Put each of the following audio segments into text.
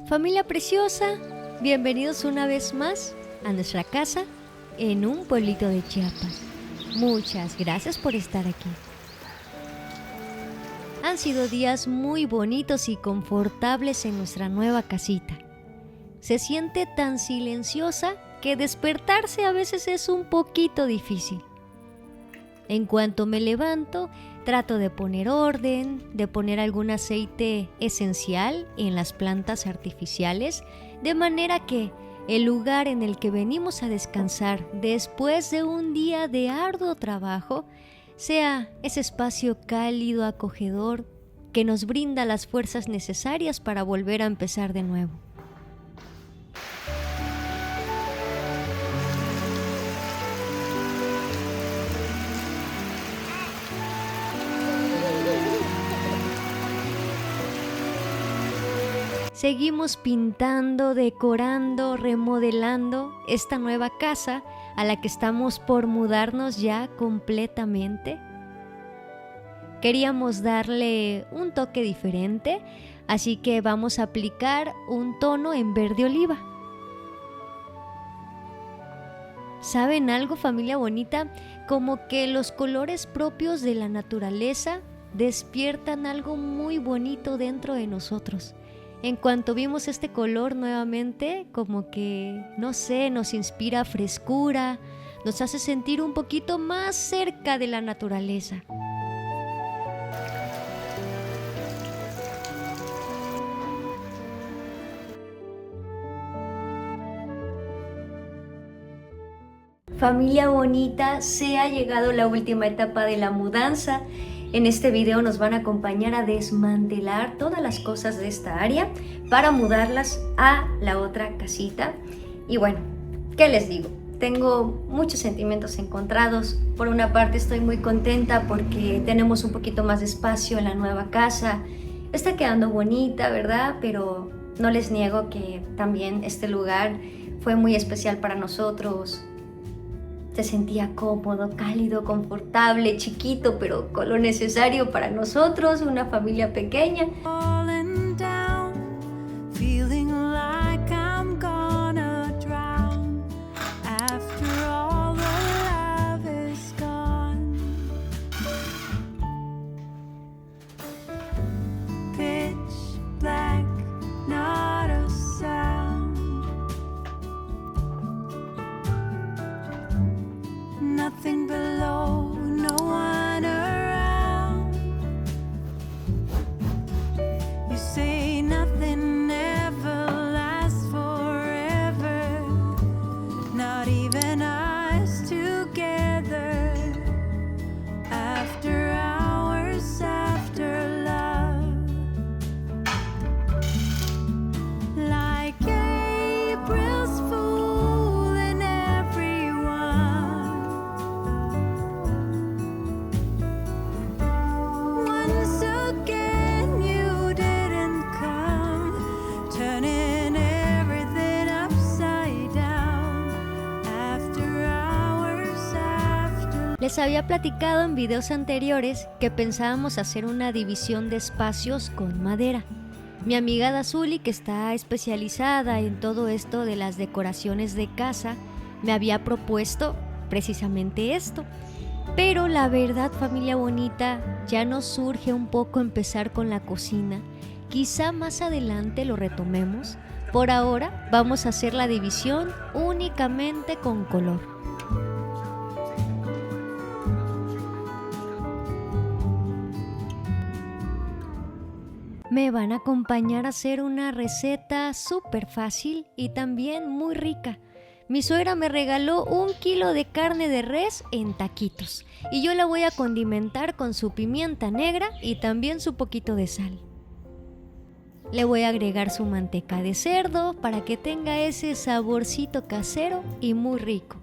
Familia preciosa, bienvenidos una vez más a nuestra casa en un pueblito de Chiapas. Muchas gracias por estar aquí. Han sido días muy bonitos y confortables en nuestra nueva casita. Se siente tan silenciosa que despertarse a veces es un poquito difícil. En cuanto me levanto, trato de poner orden, de poner algún aceite esencial en las plantas artificiales, de manera que el lugar en el que venimos a descansar después de un día de arduo trabajo sea ese espacio cálido, acogedor, que nos brinda las fuerzas necesarias para volver a empezar de nuevo. Seguimos pintando, decorando, remodelando esta nueva casa a la que estamos por mudarnos ya completamente. Queríamos darle un toque diferente, así que vamos a aplicar un tono en verde oliva. ¿Saben algo, familia bonita? Como que los colores propios de la naturaleza despiertan algo muy bonito dentro de nosotros. En cuanto vimos este color nuevamente, como que, no sé, nos inspira frescura, nos hace sentir un poquito más cerca de la naturaleza. Familia bonita, se ha llegado la última etapa de la mudanza. En este video nos van a acompañar a desmantelar todas las cosas de esta área para mudarlas a la otra casita. Y bueno, ¿qué les digo? Tengo muchos sentimientos encontrados. Por una parte estoy muy contenta porque tenemos un poquito más de espacio en la nueva casa. Está quedando bonita, ¿verdad? Pero no les niego que también este lugar fue muy especial para nosotros. Se sentía cómodo, cálido, confortable, chiquito, pero con lo necesario para nosotros, una familia pequeña. Nothing below, no one around. You say nothing ever lasts forever, not even us together. After hours, after love, like April's fool in everyone. Once again you didn't come, turning everything upside down. After hours, after. Les había platicado en videos anteriores que pensábamos hacer una división de espacios con madera. Mi amiga Dazuli, que está especializada en todo esto de las decoraciones de casa, me había propuesto precisamente esto. Pero la verdad, familia bonita, ya nos surge un poco empezar con la cocina. Quizá más adelante lo retomemos. Por ahora vamos a hacer la división únicamente con color. Me van a acompañar a hacer una receta súper fácil y también muy rica. Mi suegra me regaló 1 kilo de carne de res en taquitos y yo la voy a condimentar con su pimienta negra y también su poquito de sal. Le voy a agregar su manteca de cerdo para que tenga ese saborcito casero y muy rico.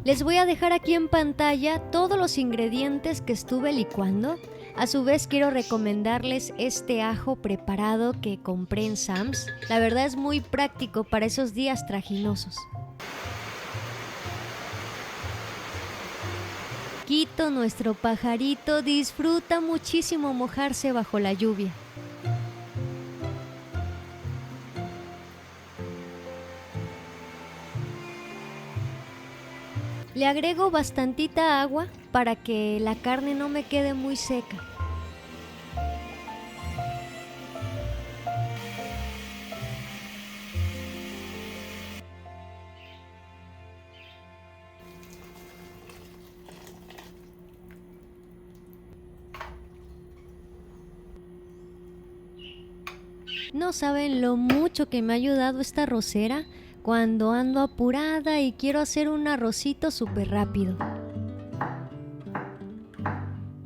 Les voy a dejar aquí en pantalla todos los ingredientes que estuve licuando. A su vez quiero recomendarles este ajo preparado que compré en Sam's. La verdad es muy práctico para esos días trajinosos. Quito, nuestro pajarito, disfruta muchísimo mojarse bajo la lluvia. Le agrego bastantita agua para que la carne no me quede muy seca. No saben lo mucho que me ha ayudado esta arrocera cuando ando apurada y quiero hacer un arrocito súper rápido.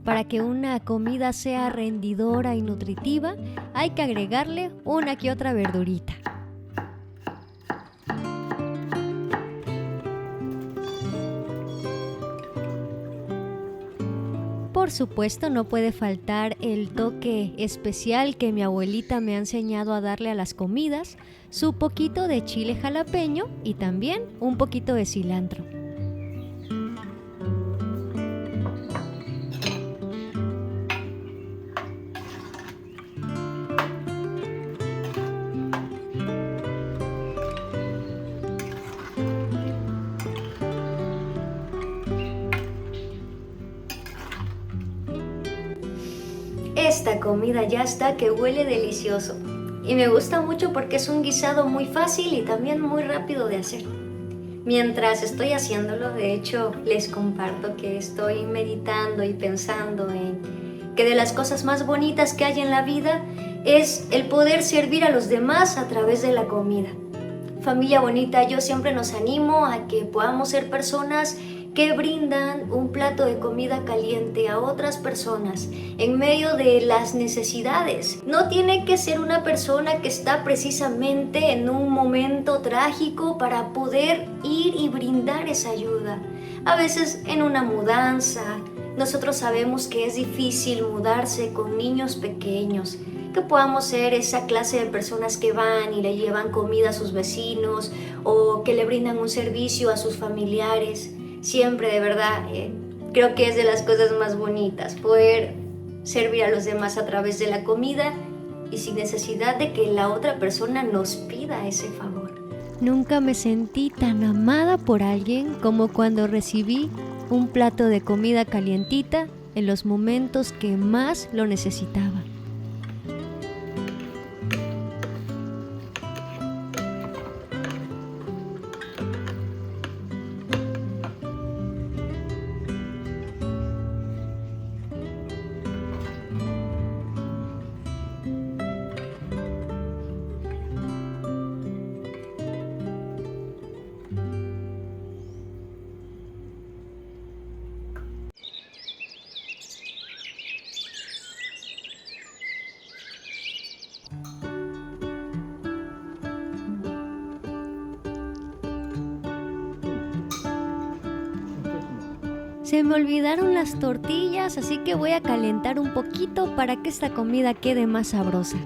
Para que una comida sea rendidora y nutritiva, hay que agregarle una que otra verdurita. Por supuesto, no puede faltar el toque especial que mi abuelita me ha enseñado a darle a las comidas, su poquito de chile jalapeño y también un poquito de cilantro. Esta comida ya está que huele delicioso y me gusta mucho porque es un guisado muy fácil y también muy rápido de hacer. Mientras estoy haciéndolo, de hecho, les comparto que estoy meditando y pensando en que de las cosas más bonitas que hay en la vida es el poder servir a los demás a través de la comida. Familia bonita, yo siempre nos animo a que podamos ser personas que brindan un plato de comida caliente a otras personas en medio de las necesidades. No tiene que ser una persona que está precisamente en un momento trágico para poder ir y brindar esa ayuda. A veces en una mudanza, nosotros sabemos que es difícil mudarse con niños pequeños, que podamos ser esa clase de personas que van y le llevan comida a sus vecinos o que le brindan un servicio a sus familiares. Siempre, de verdad, creo que es de las cosas más bonitas, poder servir a los demás a través de la comida y sin necesidad de que la otra persona nos pida ese favor. Nunca me sentí tan amada por alguien como cuando recibí un plato de comida calientita en los momentos que más lo necesitaba. Se me olvidaron las tortillas, así que voy a calentar un poquito para que esta comida quede más sabrosa.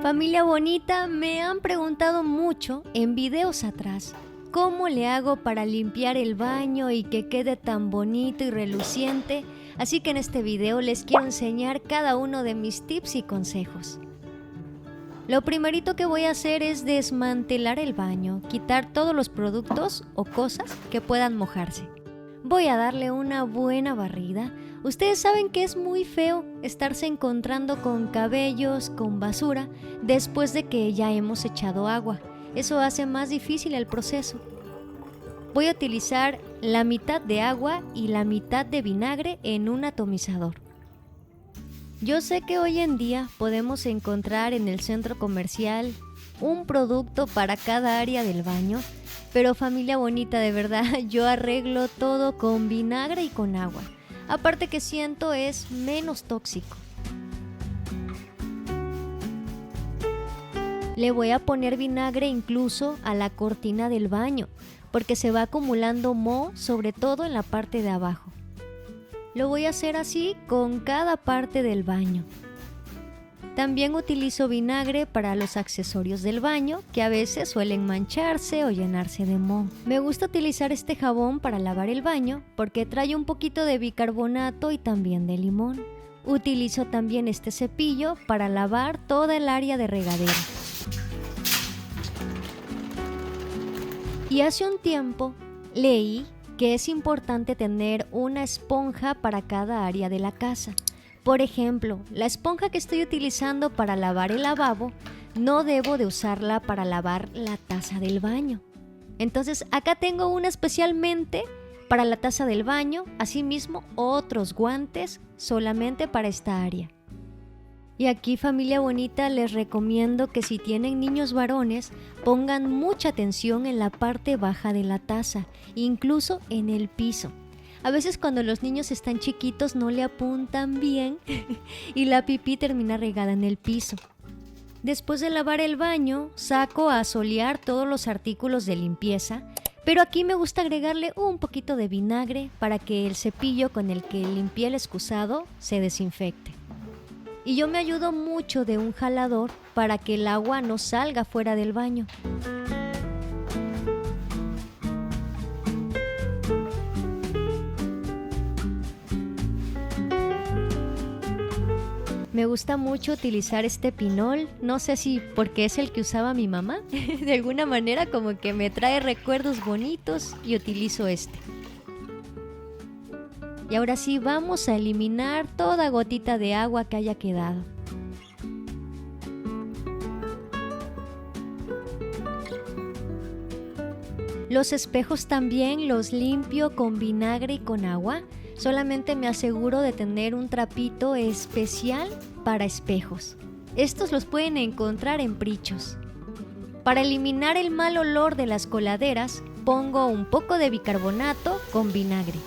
Familia bonita, me han preguntado mucho en videos atrás cómo le hago para limpiar el baño y que quede tan bonito y reluciente, así que en este video les quiero enseñar cada uno de mis tips y consejos. Lo primerito que voy a hacer es desmantelar el baño, quitar todos los productos o cosas que puedan mojarse. Voy a darle una buena barrida. Ustedes saben que es muy feo estarse encontrando con cabellos, con basura, después de que ya hemos echado agua. Eso hace más difícil el proceso. Voy a utilizar la mitad de agua y la mitad de vinagre en un atomizador. Yo sé que hoy en día podemos encontrar en el centro comercial un producto para cada área del baño, pero familia bonita, de verdad, yo arreglo todo con vinagre y con agua. Aparte que siento es menos tóxico. Le voy a poner vinagre incluso a la cortina del baño, porque se va acumulando moho, sobre todo en la parte de abajo. Lo voy a hacer así con cada parte del baño. También utilizo vinagre para los accesorios del baño, que a veces suelen mancharse o llenarse de moho. Me gusta utilizar este jabón para lavar el baño porque trae un poquito de bicarbonato y también de limón. Utilizo también este cepillo para lavar toda el área de regadera. Y hace un tiempo leí que es importante tener una esponja para cada área de la casa. Por ejemplo, la esponja que estoy utilizando para lavar el lavabo, no debo de usarla para lavar la taza del baño. Entonces, acá tengo una especialmente para la taza del baño, asimismo otros guantes solamente para esta área. Y aquí, familia bonita, les recomiendo que si tienen niños varones, pongan mucha atención en la parte baja de la taza, incluso en el piso. A veces cuando los niños están chiquitos no le apuntan bien y la pipí termina regada en el piso. Después de lavar el baño, saco a solear todos los artículos de limpieza, pero aquí me gusta agregarle un poquito de vinagre para que el cepillo con el que limpié el excusado se desinfecte. Y yo me ayudo mucho de un jalador para que el agua no salga fuera del baño. Me gusta mucho utilizar este pinol, no sé si porque es el que usaba mi mamá, de alguna manera como que me trae recuerdos bonitos y utilizo este. Y ahora sí vamos a eliminar toda gotita de agua que haya quedado. Los espejos también los limpio con vinagre y con agua. Solamente me aseguro de tener un trapito especial para espejos. Estos los pueden encontrar en Prichos. Para eliminar el mal olor de las coladeras, pongo un poco de bicarbonato con vinagre.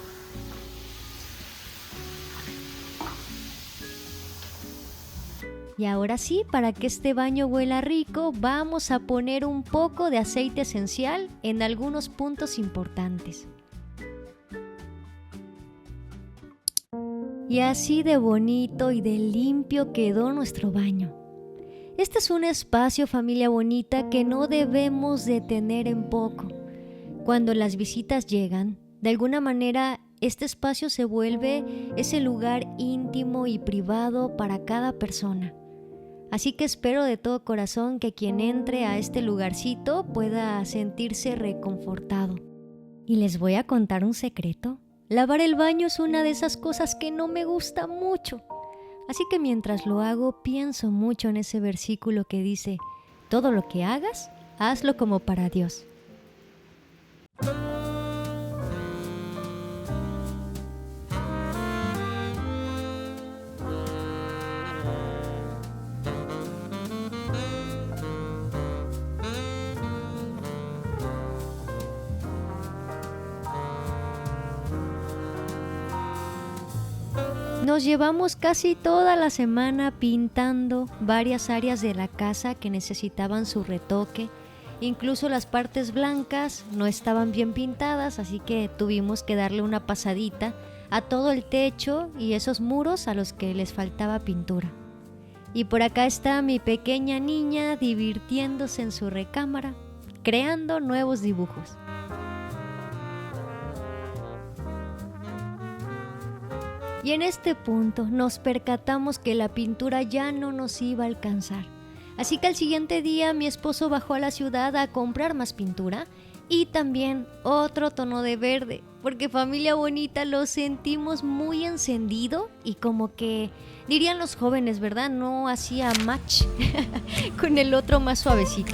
Y ahora sí, para que este baño huela rico, vamos a poner un poco de aceite esencial en algunos puntos importantes. Y así de bonito y de limpio quedó nuestro baño. Este es un espacio, familia bonita, que no debemos de tener en poco. Cuando las visitas llegan, de alguna manera este espacio se vuelve ese lugar íntimo y privado para cada persona. Así que espero de todo corazón que quien entre a este lugarcito pueda sentirse reconfortado. Y les voy a contar un secreto. Lavar el baño es una de esas cosas que no me gusta mucho. Así que mientras lo hago, pienso mucho en ese versículo que dice: todo lo que hagas, hazlo como para Dios. Nos llevamos casi toda la semana pintando varias áreas de la casa que necesitaban su retoque. Incluso las partes blancas no estaban bien pintadas, así que tuvimos que darle una pasadita a todo el techo y esos muros a los que les faltaba pintura. Y por acá está mi pequeña niña divirtiéndose en su recámara, creando nuevos dibujos. Y en este punto nos percatamos que la pintura ya no nos iba a alcanzar. Así que al siguiente día mi esposo bajó a la ciudad a comprar más pintura y también otro tono de verde, porque familia bonita lo sentimos muy encendido y como que, dirían los jóvenes, ¿verdad? No hacía match con el otro más suavecito.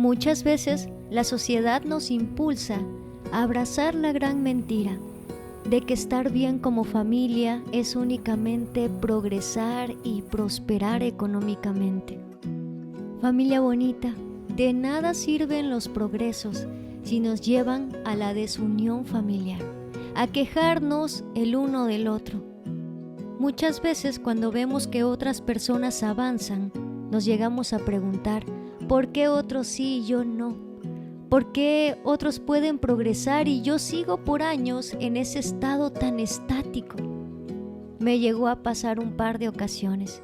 Muchas veces la sociedad nos impulsa a abrazar la gran mentira de que estar bien como familia es únicamente progresar y prosperar económicamente. Familia bonita, de nada sirven los progresos si nos llevan a la desunión familiar, a quejarnos el uno del otro. Muchas veces cuando vemos que otras personas avanzan, nos llegamos a preguntar, ¿por qué otros sí y yo no? ¿Por qué otros pueden progresar y yo sigo por años en ese estado tan estático? Me llegó a pasar un par de ocasiones.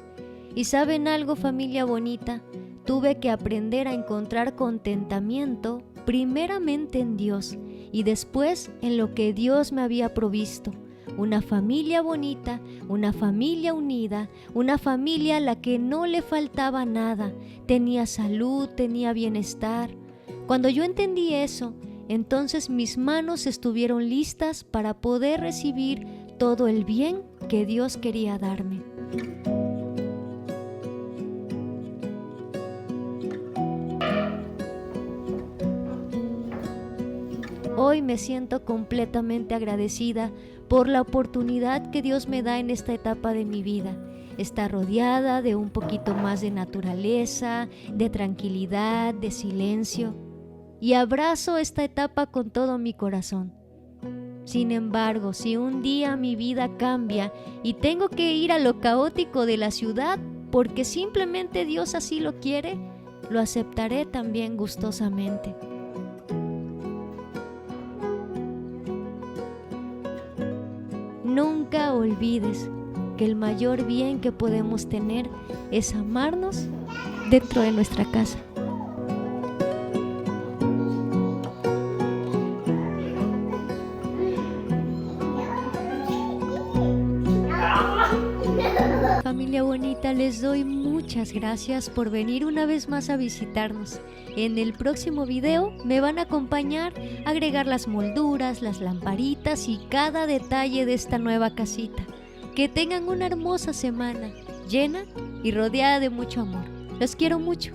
¿Y saben algo, familia bonita? Tuve que aprender a encontrar contentamiento primeramente en Dios y después en lo que Dios me había provisto. Una familia bonita, una familia unida, una familia a la que no le faltaba nada, tenía salud, tenía bienestar. Cuando yo entendí eso, entonces mis manos estuvieron listas para poder recibir todo el bien que Dios quería darme. Hoy me siento completamente agradecida por la oportunidad que Dios me da en esta etapa de mi vida. Está rodeada de un poquito más de naturaleza, de tranquilidad, de silencio. Y abrazo esta etapa con todo mi corazón. Sin embargo, si un día mi vida cambia y tengo que ir a lo caótico de la ciudad porque simplemente Dios así lo quiere, lo aceptaré también gustosamente. Nunca olvides que el mayor bien que podemos tener es amarnos dentro de nuestra casa. Familia bonita, les doy muchas gracias por venir una vez más a visitarnos. En el próximo video me van a acompañar a agregar las molduras, las lamparitas y cada detalle de esta nueva casita. Que tengan una hermosa semana, llena y rodeada de mucho amor. Los quiero mucho.